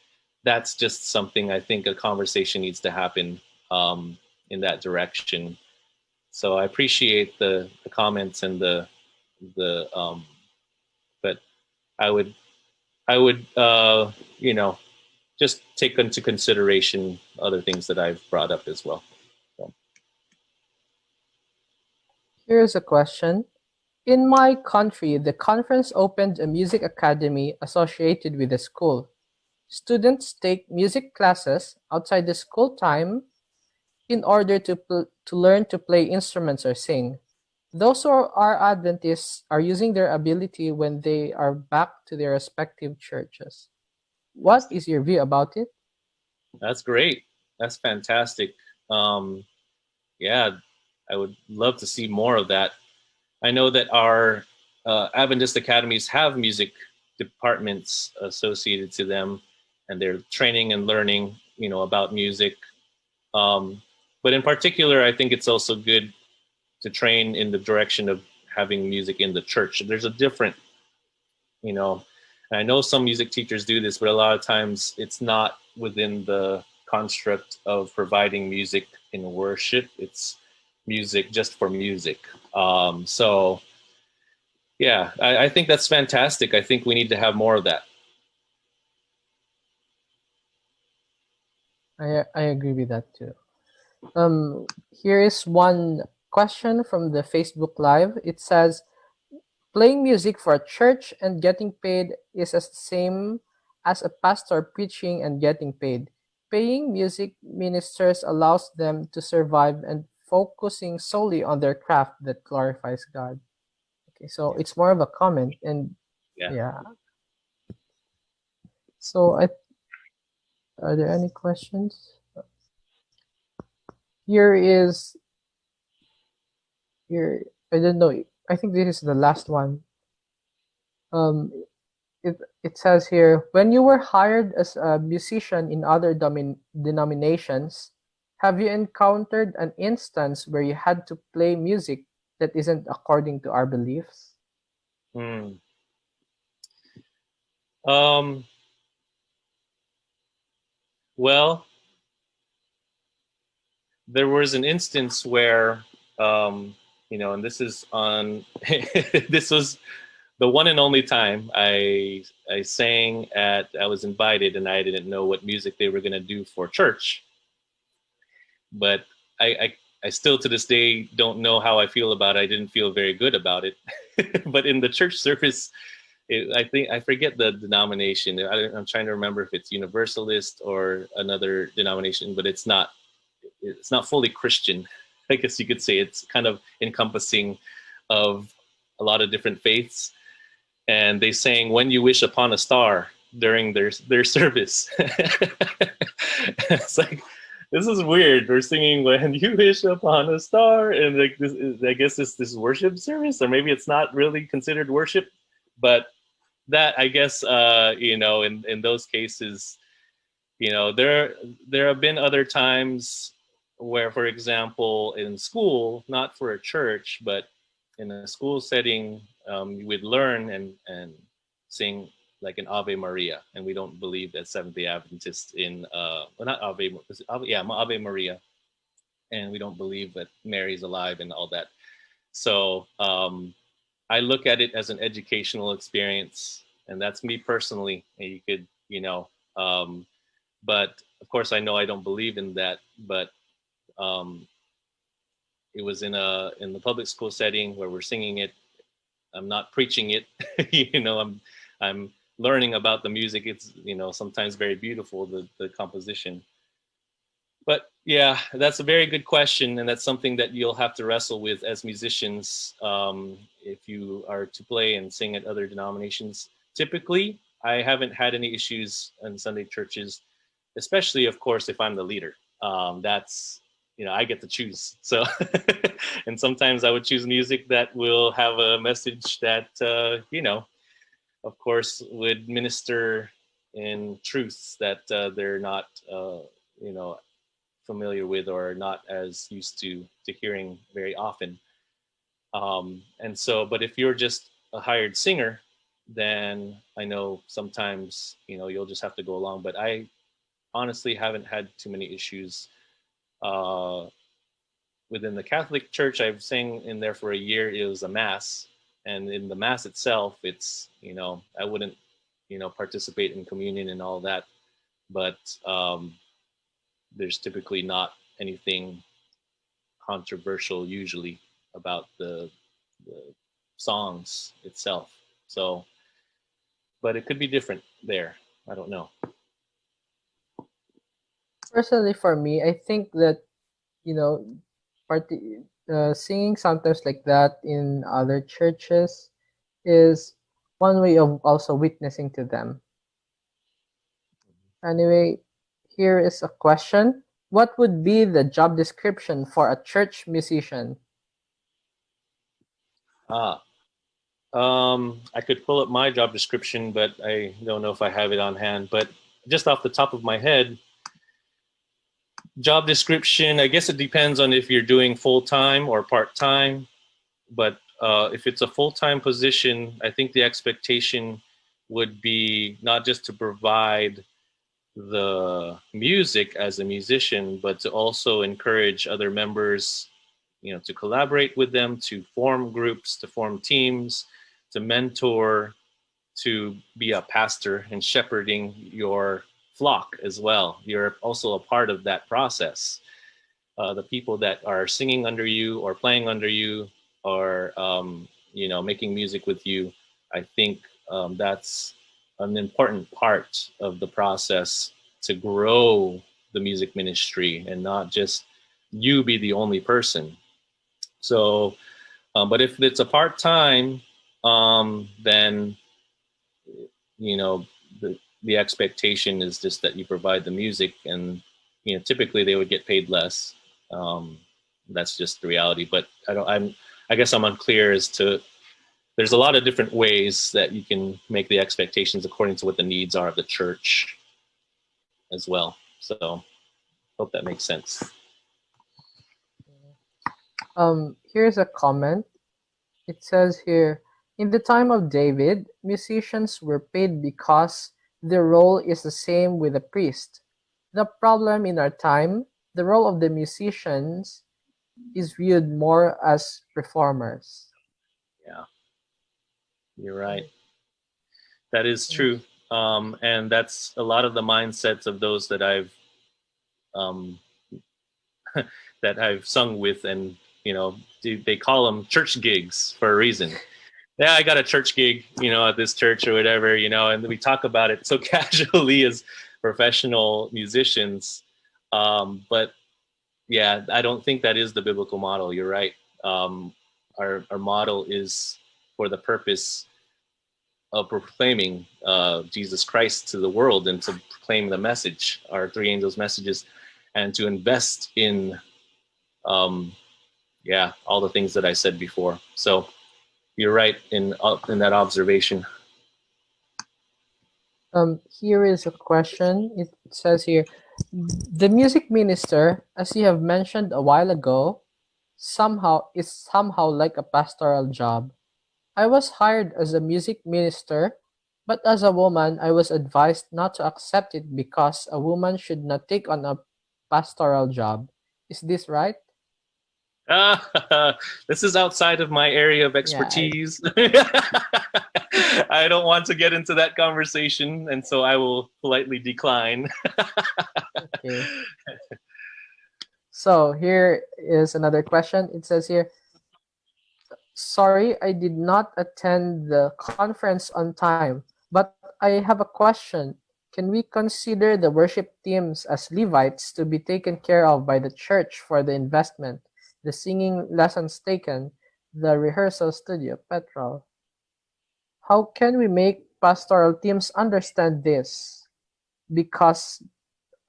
that's just something I think a conversation needs to happen in that direction. So I appreciate the comments and the but I would just take into consideration other things that I've brought up as well. So. Here's a question. In my country, the conference opened a music academy associated with the school. Students take music classes outside the school time in order to learn to play instruments or sing. Those who are Adventists are using their ability when they are back to their respective churches. What is your view about it? That's great. That's fantastic. Yeah, I would love to see more of that. I know that our Adventist academies have music departments associated to them, and they're training and learning, about music. But in particular, I think it's also good to train in the direction of having music in the church. There's a different, and I know some music teachers do this, but a lot of times it's not within the construct of providing music in worship. It's music just for music. So yeah, I think that's fantastic. I think we need to have more of that. I agree with that too. Here is one question from the Facebook Live. It says, playing music for a church and getting paid is the same as a pastor preaching and getting paid. Paying music ministers allows them to survive and focusing solely on their craft that glorifies God. Okay, so it's more of a comment, and Yeah. yeah. So are there any questions? Here is here. I don't know. I think this is the last one. Um, it says here, when you were hired as a musician in other denominations, have you encountered an instance where you had to play music that isn't according to our beliefs? Um, well, there was an instance where, and this is on, this was the one and only time I sang at, I was invited and I didn't know what music they were going to do for church, but I, I I still to this day don't know how I feel about it. I didn't feel very good about it, but in the church service, I think I forget the denomination. I'm trying to remember if it's Universalist or another denomination, but it's not fully Christian. I guess you could say it's kind of encompassing of a lot of different faiths. And they sang "When You Wish Upon a Star" during their service. It's like, this is weird. We're singing "When You Wish Upon a Star," and like this is, I guess this worship service, or maybe it's not really considered worship, but that, I guess, in those cases, there have been other times where, for example, in school, not for a church, but in a school setting, you would learn and sing like an Ave Maria, and we don't believe that Seventh Day Adventists in well, not Ave Maria, and we don't believe that Mary's alive and all that. So I look at it as an educational experience, and that's me personally. And you could, but of course, I know I don't believe in that. But um, it was in the public school setting where we're singing it. I'm not preaching it. I'm learning about the music. It's sometimes very beautiful, the composition. But yeah, that's a very good question, and that's something that you'll have to wrestle with as musicians if you are to play and sing at other denominations. Typically, I haven't had any issues in Sunday churches, especially, of course, if I'm the leader. That's I get to choose. So, and sometimes I would choose music that will have a message that of course, would minister in truths that they're not, familiar with or not as used to hearing very often. And so, but if you're just a hired singer, then I know sometimes you'll just have to go along. But I honestly haven't had too many issues uh, within the Catholic Church. I've sang in there for a year. It was a mass, and in the mass itself, it's I wouldn't participate in communion and all that, but there's typically not anything controversial usually about the songs itself. So, but it could be different there. I don't know. Personally, for me, I think that you know, singing sometimes like that in other churches is one way of also witnessing to them. Anyway, here is a question. What would be the job description for a church musician? Ah, I could pull up my job description, but I don't know if I have it on hand. But just off the top of my head, job description, I guess it depends on if you're doing full time or part time. But if it's a full time position, I think the expectation would be not just to provide the music as a musician, but to also encourage other members, to collaborate with them, to form groups, to form teams, to mentor, to be a pastor and shepherding your flock as well. You're also a part of that process. The people that are singing under you or playing under you or making music with you, I think that's an important part of the process to grow the music ministry and not just you be the only person. So but if it's a part-time, then the expectation is just that you provide the music, and typically they would get paid less. Um, that's just the reality. But I guess I'm unclear as to. There's a lot of different ways that you can make the expectations according to what the needs are of the church as well. So hope that makes sense. Here's a comment. It says here, In the time of David, musicians were paid because their role is the same with the priest. The problem in our time, the role of the musicians is viewed more as performers. Yeah, you're right. That is true. And that's a lot of the mindsets of those that um, I've sung with, and they call them church gigs for a reason. Yeah, I got a church gig, at this church or whatever, and we talk about it so casually as professional musicians. But yeah, I don't think that is the biblical model. You're right. Our model is for the purpose of proclaiming Jesus Christ to the world and to proclaim the message, our three angels' messages, and to invest in, all the things that I said before. So you're right in that observation. Here is a question. It says here, the music minister, as you have mentioned a while ago, somehow like a pastoral job. I was hired as a music minister, but as a woman, I was advised not to accept it because a woman should not take on a pastoral job. Is this right? This is outside of my area of Yeah. expertise. I don't want to get into that conversation, and so I will politely decline. Okay. So here is another question. It says here, sorry, I did not attend the conference on time, but I have a question. Can we consider the worship teams as Levites to be taken care of by the church for the investment, the singing lessons taken, the rehearsal studio, petrol? How can we make pastoral teams understand this? Because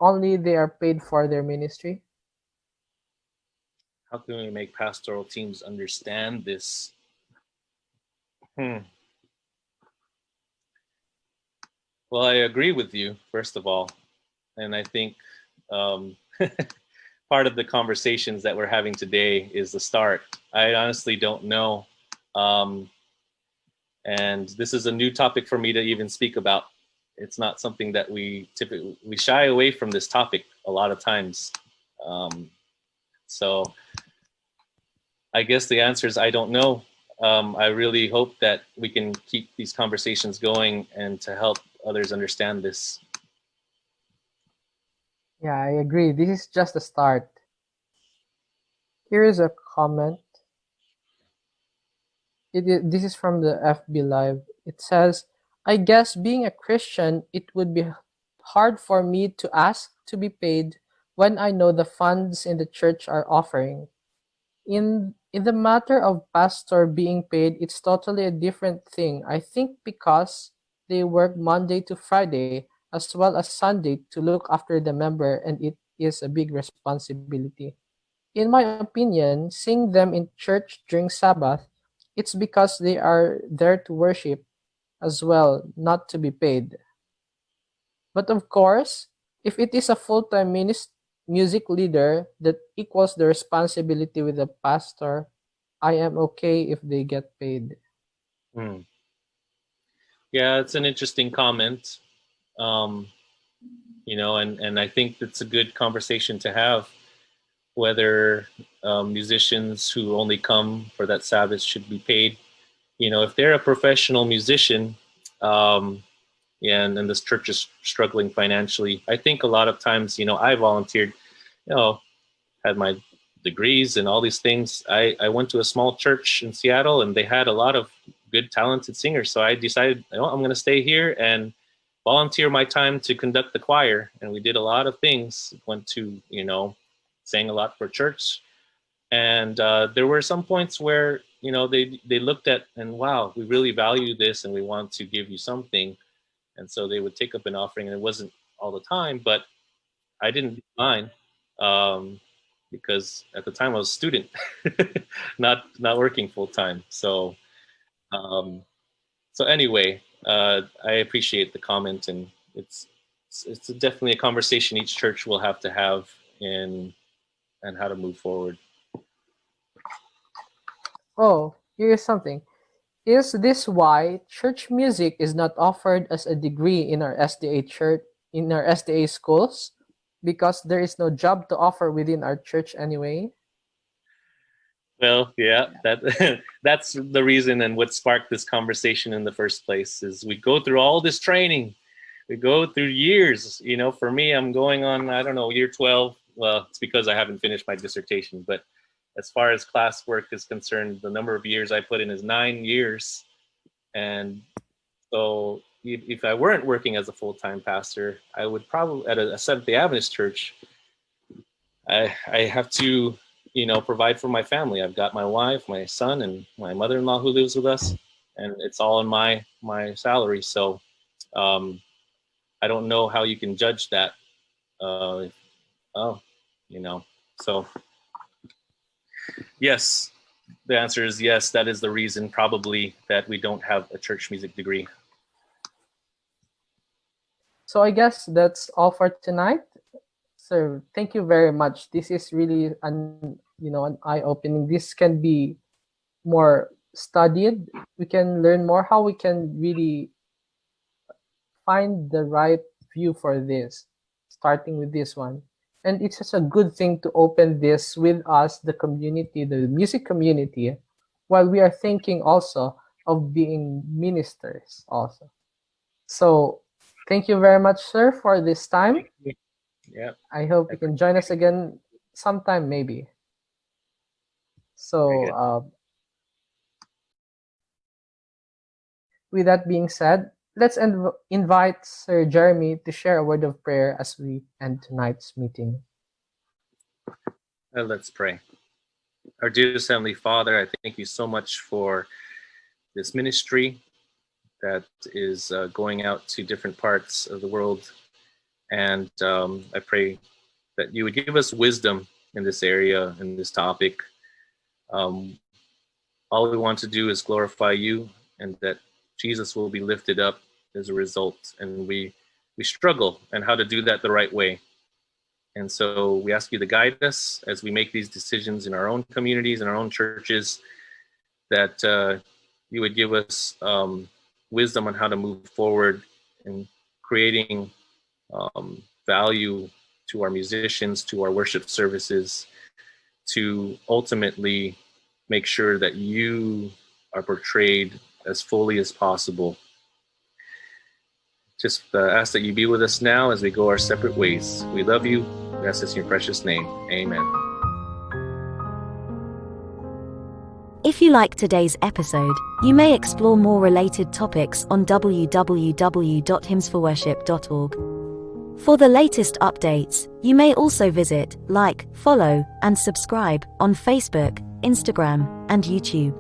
only they are paid for their ministry? How can we make pastoral teams understand this? Well, I agree with you, first of all. And I think part of the conversations that we're having today is the start. I honestly don't know. And this is a new topic for me to even speak about. It's not something that we shy away from this topic a lot of times. So I guess the answer is I don't know. I really hope that we can keep these conversations going and to help others understand this. Yeah, I agree. This is just the start. Here is a comment. This is from the FB Live. It says, I guess being a Christian, it would be hard for me to ask to be paid when I know the funds in the church are offering. In the matter of pastor being paid, it's totally a different thing. I think because they work Monday to Friday as well as Sunday to look after the member, and it is a big responsibility. In my opinion, seeing them in church during Sabbath, it's because they are there to worship as well, not to be paid. But of course, if it is a full-time music leader that equals the responsibility with the pastor, I am okay if they get paid. Hmm. Yeah, it's an interesting comment. And I think it's a good conversation to have, whether musicians who only come for that Sabbath should be paid. If they're a professional musician, and this church is struggling financially, I think a lot of times, I volunteered, had my degrees and all these things. I went to a small church in Seattle, and they had a lot of good, talented singers. So I decided, I'm going to stay here and volunteer my time to conduct the choir. And we did a lot of things. Went to, sang a lot for church. And there were some points where, they looked at and, wow, we really value this and we want to give you something. And so they would take up an offering, and it wasn't all the time, but I didn't decline, because at the time I was a student, not working full time. So um, anyway, I appreciate the comment, and it's definitely a conversation each church will have to have in and how to move forward. Oh, here's something. Is this why church music is not offered as a degree in our SDA church, in our SDA schools? Because there is no job to offer within our church anyway? Well, yeah, that that's the reason and what sparked this conversation in the first place is we go through all this training. We go through years. For me, I'm going on, I don't know, year 12. Well, it's because I haven't finished my dissertation, but as far as classwork is concerned, the number of years I put in is 9 years. And so if I weren't working as a full-time pastor, I would probably, at a Seventh-day Adventist church, I have to, provide for my family. I've got my wife, my son, and my mother-in-law who lives with us, and it's all in my salary. So I don't know how you can judge that. So yes, the answer is yes. That is the reason probably that we don't have a church music degree. So I guess that's all for tonight. So thank you very much. This is really an eye-opening. This can be more studied. We can learn more how we can really find the right view for this, starting with this one. And it's just a good thing to open this with us, the community, the music community, while we are thinking also of being ministers also. So thank you very much, sir, for this time. Yeah. I hope you can join us again sometime, maybe. So with that being said, let's invite Sir Jeremy to share a word of prayer as we end tonight's meeting. Let's pray. Our dearest Heavenly Father, I thank you so much for this ministry that is going out to different parts of the world. And I pray that you would give us wisdom in this area, in this topic. All we want to do is glorify you, and that Jesus will be lifted up as a result. And we struggle and how to do that the right way. And so we ask you to guide us as we make these decisions in our own communities, in our own churches, that you would give us wisdom on how to move forward in creating value to our musicians, to our worship services, to ultimately make sure that you are portrayed as fully as possible. Just ask that you be with us now as we go our separate ways. We love you. We ask this in your precious name. Amen. If you like today's episode, you may explore more related topics on www.hymnsforworship.org. For the latest updates, you may also visit, like, follow, and subscribe on Facebook, Instagram, and YouTube.